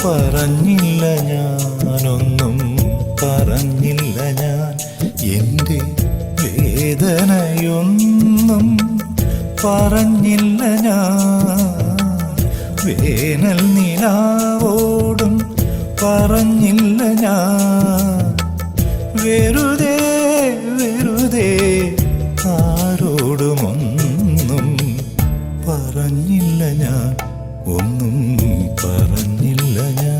പറഞ്ഞില്ല ഞാനൊന്നും പറഞ്ഞില്ല ഞാൻ എൻ്റെ വേദനയൊന്നും പറഞ്ഞില്ല ഞാൻ വേനൽ നിലാവോടും പറഞ്ഞില്ല ഞാൻ വെറുതെ വെറുതെ ആരോടുമൊന്നും പറഞ്ഞില്ല ഞാൻ ഒന്നും പറഞ്ഞില്ല ഞാൻ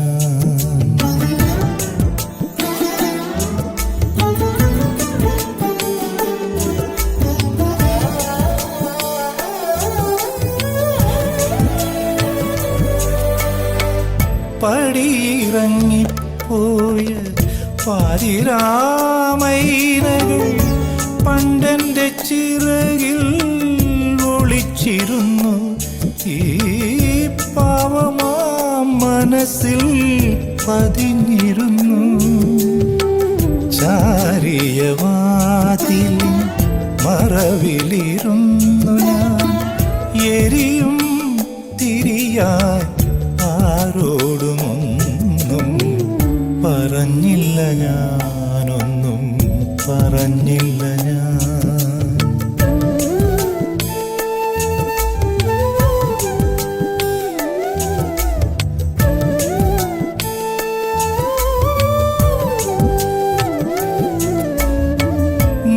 പടിയിറങ്ങിപ്പോയ പാതിരാമൈനകൾ പണ്ടെൻ്റെ ചിറകിൽ ഒളിച്ചിരുന്നു ഈ പാവമാം മനസ്സിൽ പതിഞ്ഞിരുന്നു ചാരിയ വാതിൽ മറവിലിരുന്നു ഞാൻ എരിയും തിരിയാൻ ആരോടുമൊന്നും പറഞ്ഞില്ല ഞാനൊന്നും പറഞ്ഞില്ല ഞാൻ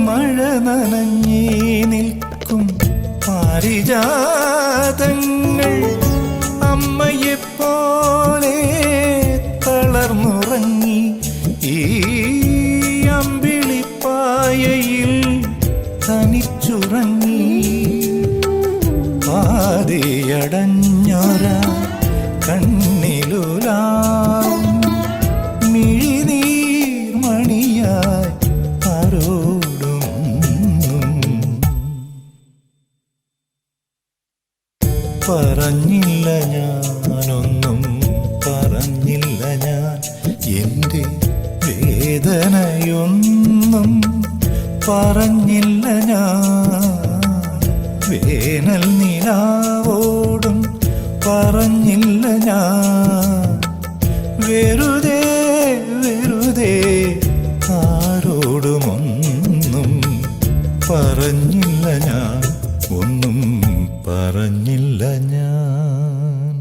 മഴ നനഞ്ഞേ നിൽക്കും പാരിജാതങ്ങൾ അമ്മയെപ്പോലെ തളർന്നുറങ്ങി ഈ അമ്പിളിപ്പായയിൽ തനിച്ചുറങ്ങി പാതിയടഞ്ഞൊര കണ്ണിലുലാം മിഴിനീർമണിയായി ആരോടുമൊന്നും പറഞ്ഞില്ല ഞാനൊന്നും പറഞ്ഞില്ല ഞാൻ എൻ്റെ വേദനയൊന്നും പറഞ്ഞില്ല ഞാൻ വേനൽ നിലാവോടും പറഞ്ഞില്ല ഞാൻ വെറുതെ വെറുതെ ആരോടുമൊന്നും പറഞ്ഞില്ല ഞാൻ ഒന്നും പറഞ്ഞില്ല ഞാൻ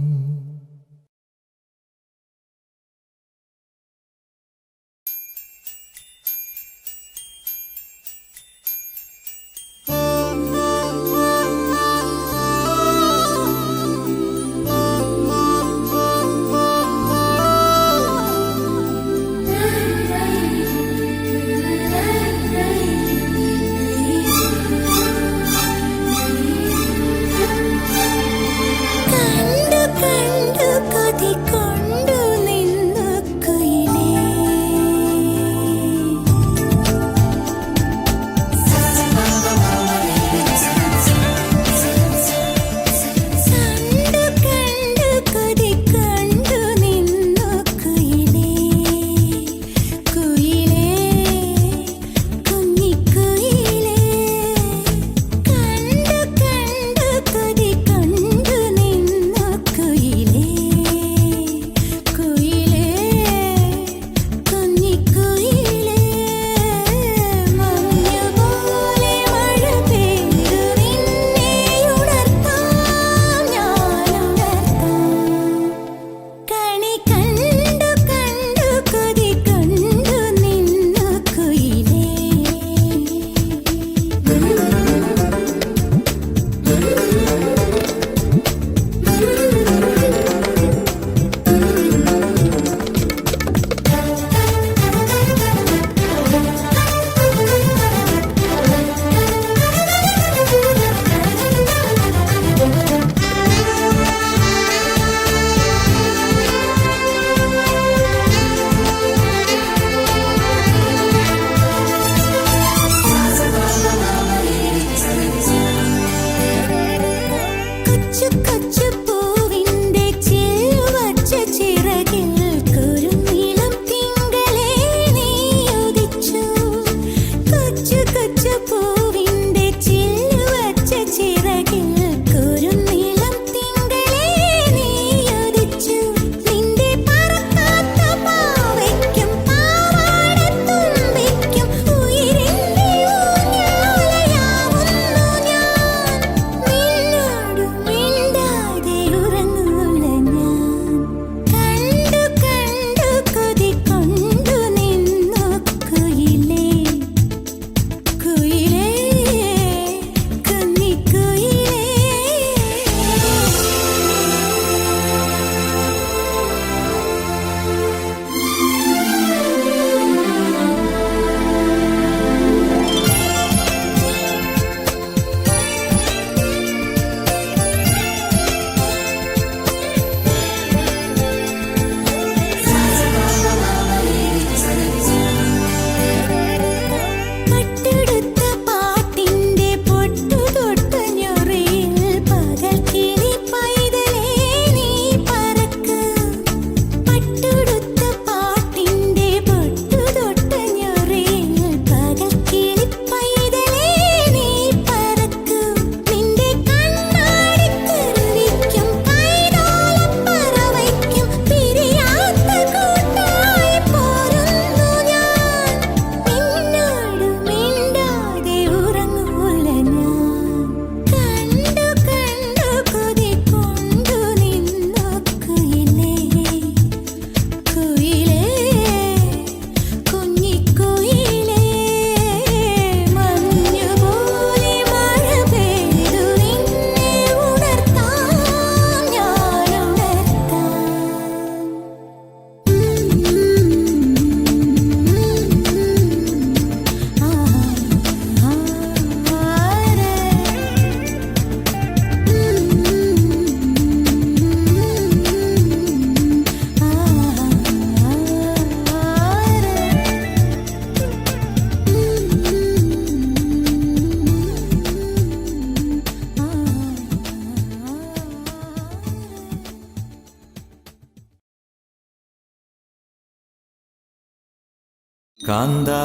കാന്താ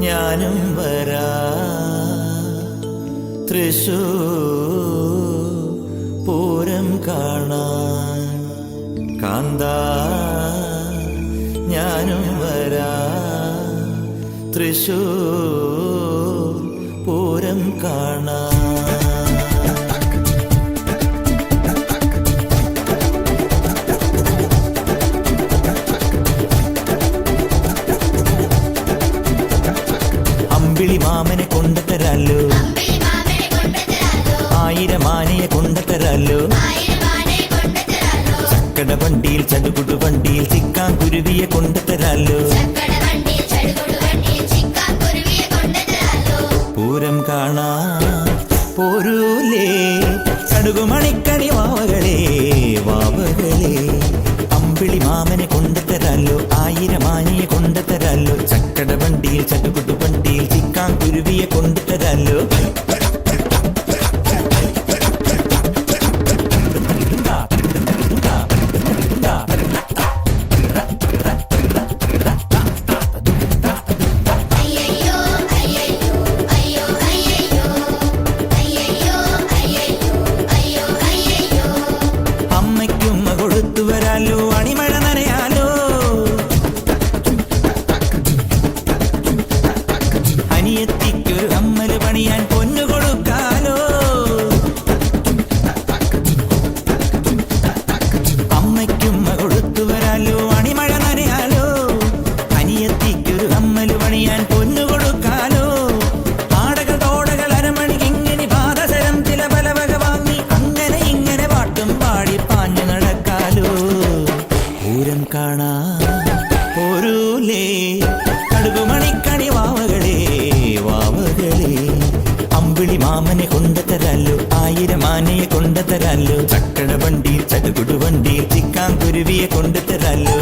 ഞാനും വരാ തൃശൂർ പൂരം കാണാൻ. കാന്താ ഞാനും വരാ തൃശൂർ പൂരം കാണാൻ. അമ്പിളി മാമനെ കൊണ്ടുതരാലോ, 1000 ആനയെ കൊണ്ടുതരാലോ, ചക്കട വണ്ടിയിൽ ചടുകുടു വണ്ടിയിൽ ചിക്കാൻ കുരുവിയെ കൊണ്ടുതരാലോ. പൂരം കാണാൻ പോരൂലേ കടുകുമണിക്കണി വാവകളെ വാവകളെ. അമ്പിളി മാമനെ കൊണ്ടുതരാലോ, 1000 ആനയെ കൊണ്ടുതരാലോ, ചക്കട വണ്ടിയിൽ ചടുകുടു വണ്ടിയിൽ ചിക്കാൻ കുരുവിയെ കൊണ്ടുതരാലോ. മാമനെ കൊണ്ടുതരാലോ, 1000 ആനയെ കൊണ്ടുതരാലോ, ചക്കട വണ്ടിയിൽ ചടുകുടു വണ്ടിയിൽ ചിക്കാൻ കുരുവിയെ കൊണ്ടുതരാലോ.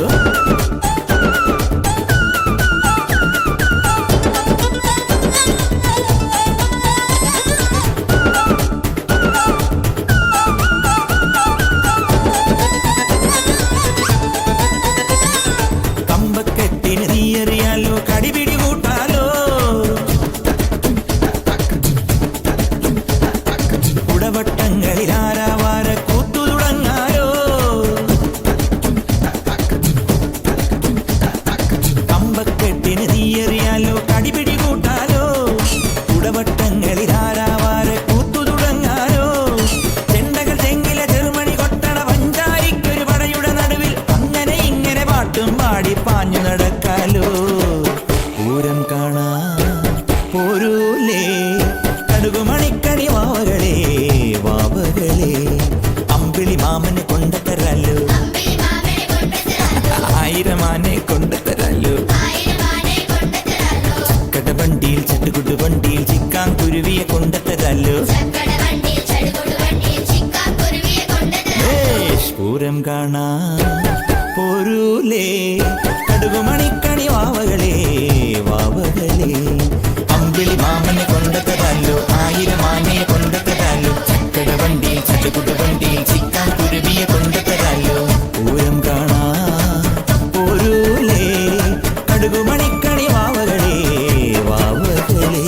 കമ്പക്കെട്ടിന് നീയറിയാലോ, കടിപിടി കൂട്ടാലോ, കുടവട്ടങ്ങളിൽ ആരാവാര കൂത്തു തുടങ്ങാലോ. കമ്പക്കെട്ടിന് നീയറിയാലോ, കടിപിടി കൂട്ടാലോ, കുടവട്ടങ്ങളിൽ ആരാവാര കൂത്തു തുടങ്ങാലോ. ചെണ്ടകൾ ചെങ്ങില ചെറുമണി കൊട്ടണ പഞ്ചാരിക്കൊരു പടയുടെ നടുവിൽ അങ്ങനെ ഇങ്ങനെ പാട്ടും പാടി പാഞ്ഞു നടക്കാലോ. പൂരം കാണാൻ പോരൂലേ കടുകുമണിക്കണി വാവകളെ വാവകളെ. അമ്പിളി മാമനെ കൊണ്ടുതരാലോ, 1000 ആനയെ കൊണ്ടുതരാലോ, ചക്കട വണ്ടിയിൽ ചട്ടുകുടു വണ്ടിയിൽ ചിക്കാൻ കുരുവിയെ കൊണ്ടുതരാലോ. പൂരം കാണാൻ പോരൂലേ കടുകുമണിക്കണി വാവകളെ വാവകളെ. അമ്പിളി മാമനെ കൊണ്ടുതരാലോ, 1000 ആനയെ കൊണ്ടുതരാലോ, ചക്കട വണ്ടിയിൽ ചട്ടുകുടു വണ്ടിയിൽ ചിക്കാൻ കുരുവിയെ കൊണ്ടുതരാലോ. പൂരം കാണാൻ പോരൂലേ കടുകുമണിക്കണി വാവകളെ വാവകളെ.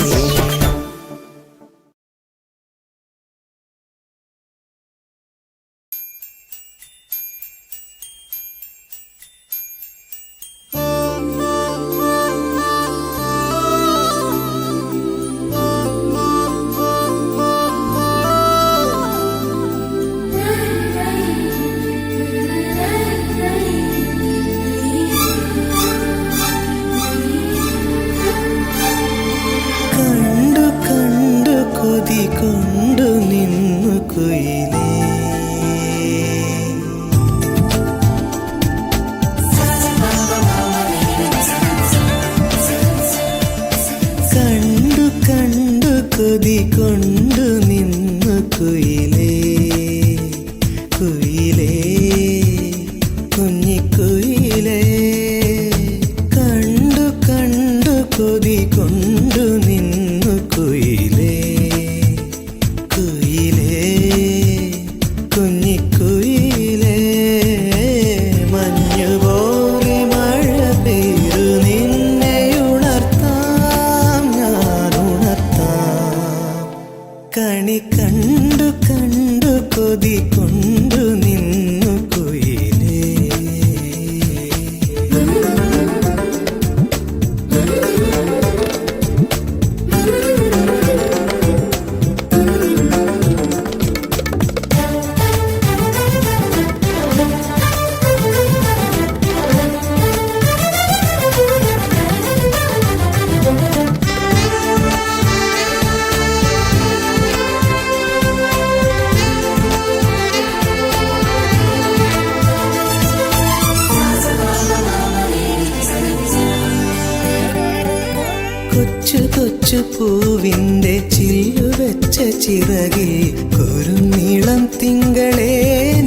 കൊച്ചു പൂവിൻ്റെ ചില്ലുവെച്ച ചിറകിൽ കുരുനീളം തിങ്കളെ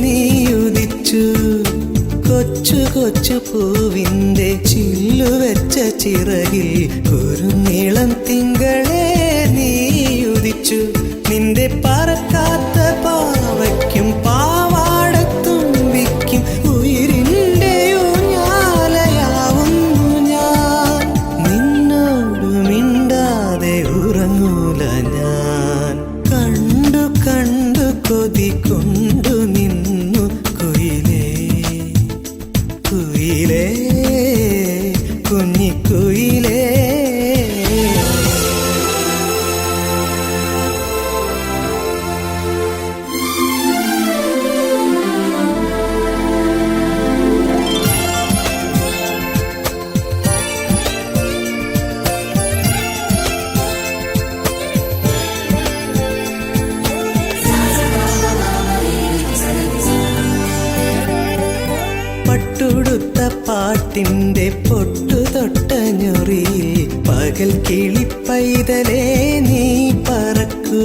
നീ ഉദിച്ചു. കൊച്ചു കൊച്ചു പൂവിൻ്റെ ചില്ലുവെച്ച ചിറകിൽ കുരുനീളം തിങ്കളെ നീ ഉദിച്ചു. നിന്റെ പറക്കാത്ത പാവയ്ക്കും പാവാടത്തുമ്പിക്കും ഉയിരിൻ്റെ ഊഞ്ഞാലയാവുന്നു ഞാൻ. നിന്നോട് മിണ്ടാതെ ഉറങ്ങൂല ഞാൻ. കണ്ടു കണ്ടു കൊതി കൊണ്ടു നിന്നു കുയിലേ കുയിലേ കുഞ്ഞിക്കുയിലേ. പട്ടുടുത്ത പാട്ടിൻ്റെ പൊട്ടുതൊട്ട ഞൊറിയിൽ പകൽ കിളിപ്പൈതലേ നീ പറക്കൂ.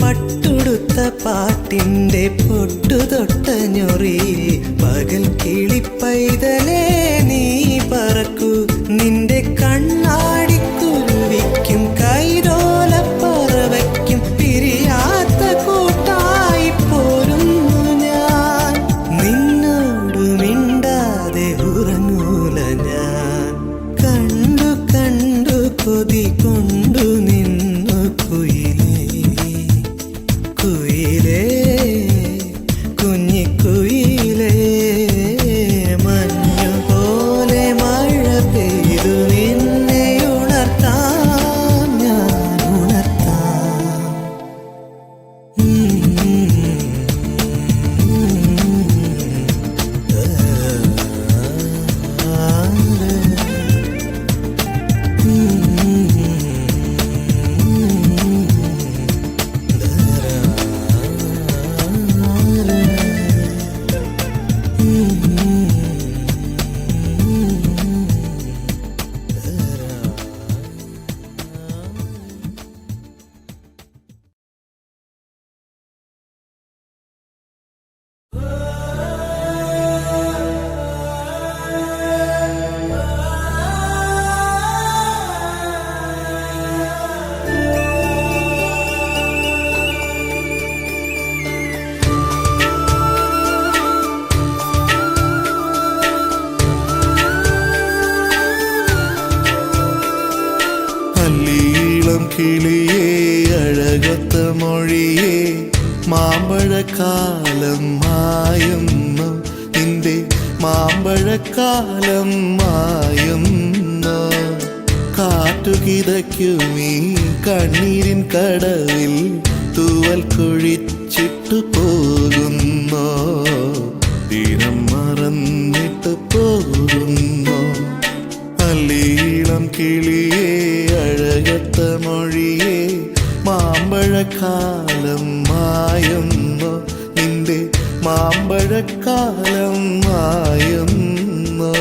പട്ടുടുത്ത പാട്ടിൻ്റെ പൊട്ടുതൊട്ട ഞൊറിയിൽ പകൽ കിളിപ്പൈതലേ നീ പറക്കൂ. നിന്റെ കണ്ണാടിക്കുരുവിക്കും കൈതോലപ്പറവയ്ക്കും പിരിയാത്ത കൂട്ടായി പോരുന്നു ഞാൻ. നിന്നോട് മിണ്ടാതെ ഉറങ്ങൂല ഞാൻ. കണ്ടു കണ്ടു കൊതി കൊണ്ടു നിന്നു കുയിലേ കുയിലേ കുഞ്ഞിക്കുയിലേ. മഞ്ഞുപോലെ മഴ പെയ്തു നിന്നെ ഉണർത്താം ഞാൻ ഉണർത്താം. കിളിയേ അഴകത്ത മൊഴിയേ മാമ്പഴക്കാലം മായുന്നു നിന്റെ മാമ്പഴക്കാലം മായുന്നു. കാറ്റുകിതയ്ക്കുമീ കണ്ണീരിൻ കടവിൽ തൂവൽ കൊഴിച്ചിട്ടു പോകുന്നു. ദിനം മറന്നിട്ട് പോകുന്നു. അല്ലീളം കിളിയേ അഴകത്ത മൊഴിയേ മാമ്പഴക്കാലം മായുന്നു നിന്റെ മാമ്പഴക്കാലം മായുന്നു.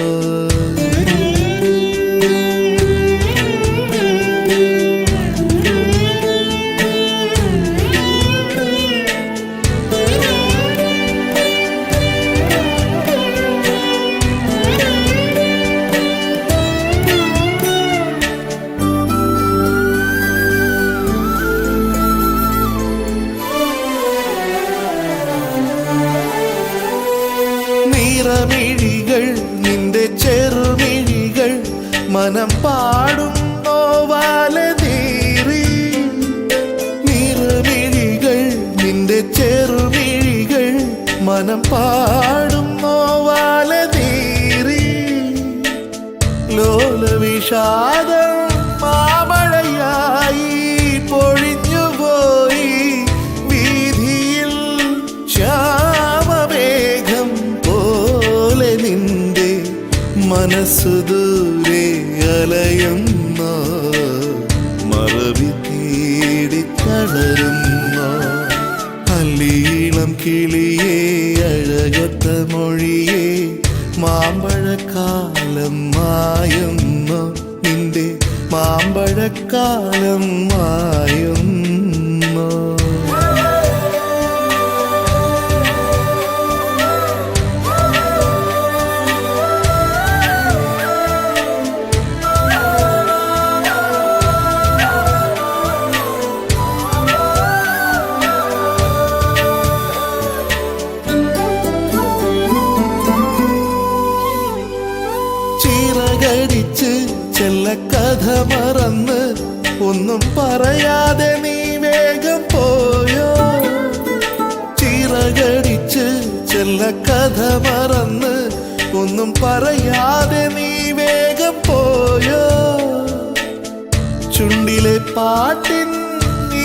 നിറമിഴികൾ നിന്റെ ചെറുമിഴികൾ മനം പാടും നോവാലതീറി. നിറമിഴികൾ നിന്റെ ചെറുമിഴികൾ മനം പാടും നോവാലതീറി. ലോലവിഷാദം മാമഴയായി പൊഴിഞ്ഞുപോയി വീതിയിൽ. ശ്യാമമേഘം പോലെ നിന്റെ മനസ്സു ദൂരെ അലയുന്നു. മറവി തേടി തളരുന്നു. അല്ലീളം കിളിയേ അഴകത്ത മൊഴിയേ മാമ്പഴക്കാലം മായുന്നു നിന്റെ മാമ്പഴക്കാലം മായുന്നു. ചിറകടിച്ച് ചെല്ലക്കഥ മറന്ന് ഒന്നും പറയാതെ നീ വേഗം പോയോ. ചിറകടിച്ച് ചെല്ലക്കഥ മറന്ന് ഒന്നും പറയാതെ നീ വേഗം പോയോ. ചുണ്ടിലെ പാട്ടിൻ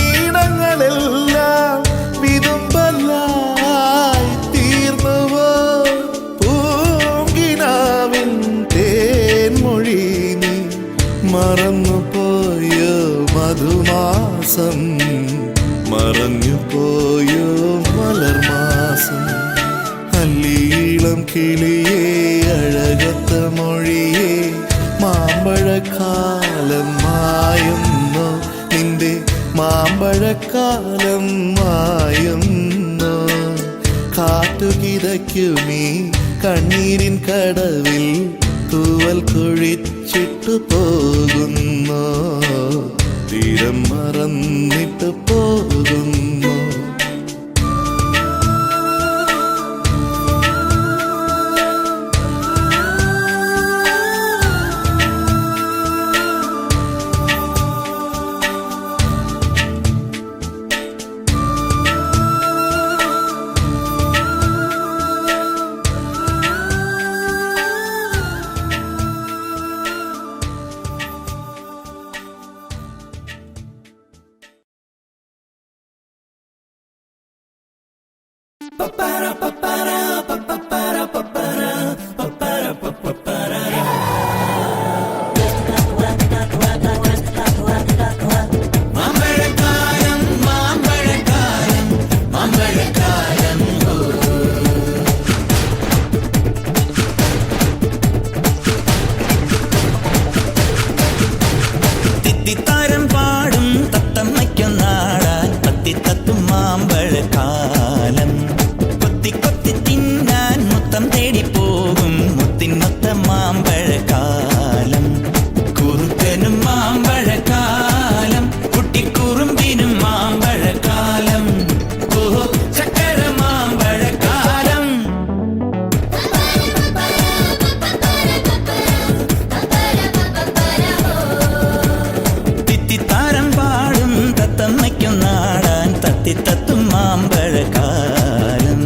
ഈണങ്ങളെല്ലാം വിതുമ്പലായി തീർന്നുവോ. പൂങ്കിനാവിൻ തേൻമൊഴി നീ മറന്നുപോയോ. മധുമാസം മറഞ്ഞുപോയോ. മലർമാസം അല്ലീളം കിളിയേ അഴകത്ത മൊഴിയേ. മാമ്പഴക്കാലം മായുന്നു. നിന്റെ മാമ്പഴക്കാലം മായുന്നു. കാറ്റുകിതയ്ക്കുമീ കണ്ണീരിൻ കടവിൽ തൂവൽ കൊഴിച്ചിട്ടു പോകുന്നു. തീരം മറന്നിട്ട് പോകുന്നു. തിത്തിത്താരം പാടും തത്തമ്മയ്ക്കും നാടാൻ പത്തിത്തത്തും മാമ്പഴക്കാലം. കൊത്തി കൊത്തി തിന്നാൻ മുത്തം തേടി പോകും മുത്തിൻ മൊത്ത മാമ്പഴക്കാലം. കുറുക്കനും മാമ്പഴക്കാലം, കുട്ടിക്കുറുമ്പിനും മാമ്പഴക്കാലം. ഓഹോ ചക്കര മാമ്പഴക്കാലം. തിത്തിത്താരം പാടും തത്തമ്മയ്ക്കും നാടാൻ തത്തിത്തത്തും മാമ്പഴക്കാലം.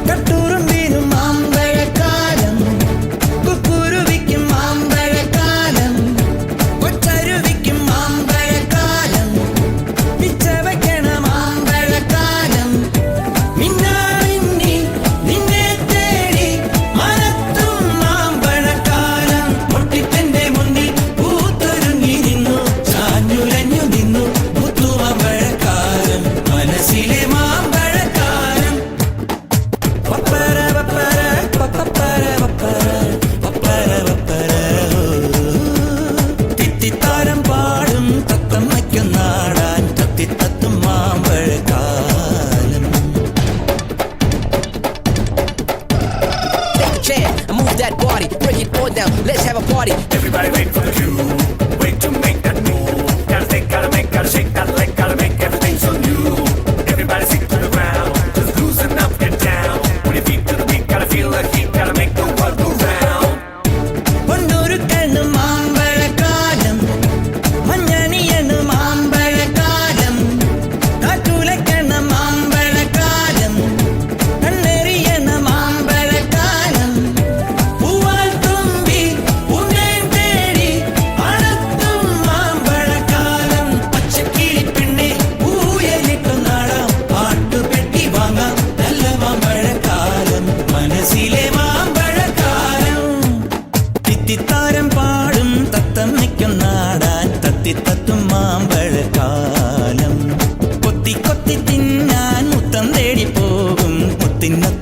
കട്ടുറുമ്പിനും മാമ്പഴക്കാലം, കുക്കുരുവിക്കും മാമ്പഴക്കാലം, കൊച്ചരുവിക്കും മാമ്പഴക്കാലം, പിച്ചവയ്ക്കണ മാമ്പഴക്കാലം. മിന്നാമിന്നി നിന്നെ തേടി മനത്തും മാമ്പഴക്കാലം. പൊട്ടിത്തന്റെ മുന്നിൽ പൂത്തൊരുങ്ങി നിന്നു, ചാഞ്ഞുലഞ്ഞു നിന്നു മുത്തുമാമ്പഴക്കാലം. മനസ്സിലെ മാമ്പഴക്കാലം. പപ്പര പപ്പര പപ്പര പപ്പര പപ്പര പപ്പര. തിത്തിത്താരം പാടും തത്തമ്മയ്ക്കും നാടാൻ തത്തിത്തത്തും മാമ്പഴക്കാലം. Take a chair and move that body, break it all down, let's have a party. Everybody wait for the cue. Wait to make that move. Gotta think, gotta make, gotta shake that leg, gotta make everything so new. Everybody sink to the ground, just loosen up, get down. Put your feet to the beat, gotta feel the heat, gotta make the world go round. പൊന്നൊരുക്കണ് മാമ്പഴക്കാലം, മഞ്ഞണിയണ് മാമ്പഴക്കാലം, കാറ്റുലയ്ക്കണ മാമ്പഴക്കാലം, കണ്ണെറിയണ മാമ്പഴക്കാലം. പൂവാൽ തുമ്പി ഉന്നേൻ തേടി അണത്തും മാമ്പഴക്കാലം. പച്ചക്കിളി പെണ്ണെ മുത്തിനൊത്ത